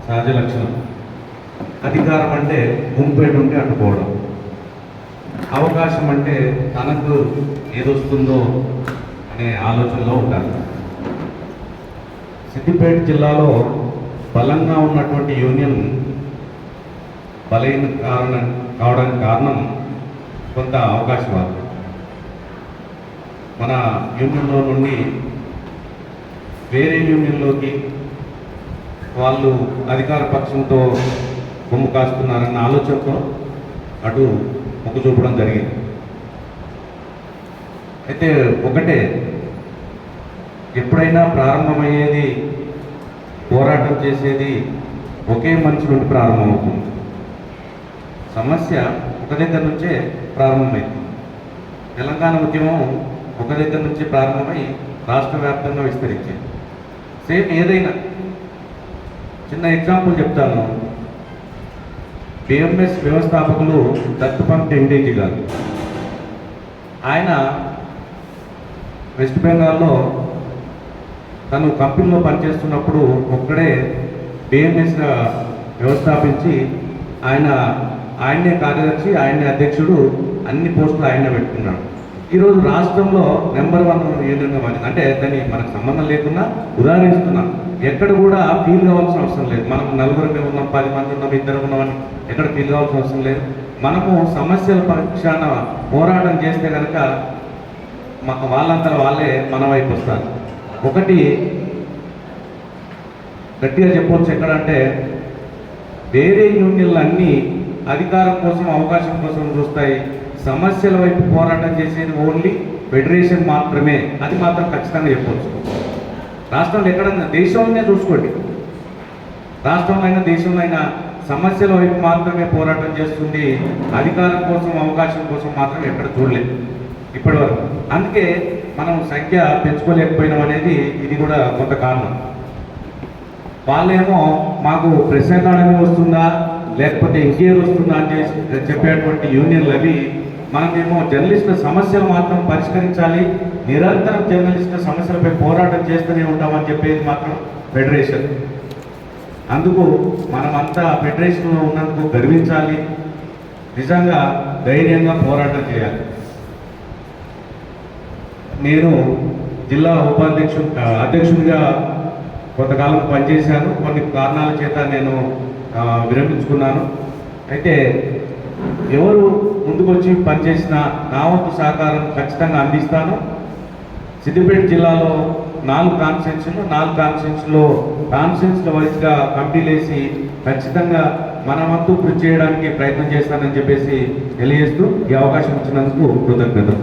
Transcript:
సహజ లక్షణం. అధికారం అంటే గుంపేట ఉంటే అడ్డుకోవడం, అవకాశం అంటే తనకు ఏదొస్తుందో అనే ఆలోచనలో ఉంటారు. సిద్దిపేట జిల్లాలో బలంగా ఉన్నటువంటి యూనియన్ బలహీన కావడానికి కారణం కొంత అవకాశవాదం. మన యూనియన్లో నుండి వేరే యూనియన్లోకి వాళ్ళు అధికార పక్షంతో కొమ్ము కాస్తున్నారన్న ఆలోచనతో అటు మొగ్గు చూపడం జరిగింది. అయితే ఒకటే, ఎప్పుడైనా ప్రారంభమయ్యేది, పోరాటం చేసేది ఒకే మనిషి నుండి ప్రారంభమవుతుంది. సమస్య ఒక దగ్గర నుంచే ప్రారంభమైంది. తెలంగాణ ఉద్యమం ఒక దగ్గర నుంచి ప్రారంభమై రాష్ట్ర వ్యాప్తంగా విస్తరించింది. సేమ్ ఏదైనా చిన్న ఎగ్జాంపుల్ చెప్తాను. బిఎంఎస్ వ్యవస్థాపకులు దత్తపంత్ టెండేజీ గారు, ఆయన వెస్ట్ బెంగాల్లో తను కంపెనీలో పనిచేస్తున్నప్పుడు ఒక్కడే బిఎంఎస్గా వ్యవస్థాపించి ఆయనే కార్యదర్శి, ఆయనే అధ్యక్షుడు, అన్ని పోస్టులు ఆయనే పెట్టుకున్నాడు. ఈరోజు రాష్ట్రంలో నెంబర్ 1 యూనియన్గా మారింది. అంటే దాన్ని మనకు సంబంధం లేకుండా ఉదాహరిస్తున్నాం. ఎక్కడ కూడా ఫీల్ కావాల్సిన అవసరం లేదు. మనం నలుగురమే ఉన్నాం, 10 మంది ఉన్నాం, 2 ఉన్నామని ఎక్కడ ఫీల్ కావాల్సిన అవసరం లేదు. మనము సమస్యల పక్షాన పోరాటం చేస్తే కనుక వాళ్ళంతా వాళ్ళే మన వైపు వస్తారు. ఒకటి గట్టిగా చెప్పవచ్చు ఎక్కడంటే, వేరే యూనియన్లు అన్నీ అధికారం కోసం, అవకాశం కోసం చూస్తాయి. సమస్యల వైపు పోరాటం చేసేది ఓన్లీ ఫెడరేషన్ మాత్రమే. అది మాత్రం ఖచ్చితంగా చెప్పవచ్చు. రాష్ట్రంలో ఎక్కడన్నా, దేశంలోనే చూసుకోండి, రాష్ట్రంలో అయినా దేశంలో అయినా సమస్యల వైపు మాత్రమే పోరాటం చేస్తుంది. అధికారం కోసం, అవకాశం కోసం మాత్రం ఎక్కడ చూడలేదు ఇప్పటివరకు. అందుకే మనం సంఖ్య పెంచుకోలేకపోయినాం అనేది ఇది కూడా కొంత కారణం. వాళ్ళేమో మాకు ప్రెస్ అకాడమీ వస్తుందా లేకపోతే ఇంకేర్ వస్తుందా అని చెప్పేటువంటి యూనియన్లు అవి, మనమేమో జర్నలిస్టుల సమస్యలు మాత్రం పరిష్కరించాలి, నిరంతరం జర్నలిస్టుల సమస్యలపై పోరాటం చేస్తూనే ఉంటామని చెప్పేది మాత్రం ఫెడరేషన్. అందుకు మనమంతా ఫెడరేషన్లో ఉన్నందుకు గర్వించాలి, నిజంగా ధైర్యంగా పోరాటం చేయాలి. నేను జిల్లా అధ్యక్షుడిగా కొంతకాలం పనిచేశాను. కొన్ని కారణాల చేత నేను విరమించుకున్నాను. అయితే ఎవరు ముందుకొచ్చి పనిచేసిన నా వంతు సహకారం ఖచ్చితంగా అందిస్తాను. సిద్దిపేట జిల్లాలో 4 కాన్స్టిట్యూన్సీలో కాన్స్టిట్యూన్సీల వైజ్గా కమిటీలు వేసి ఖచ్చితంగా మన వంతు కృషి చేయడానికి ప్రయత్నం చేస్తానని చెప్పేసి తెలియజేస్తూ ఈ అవకాశం ఇచ్చినందుకు కృతజ్ఞతలు.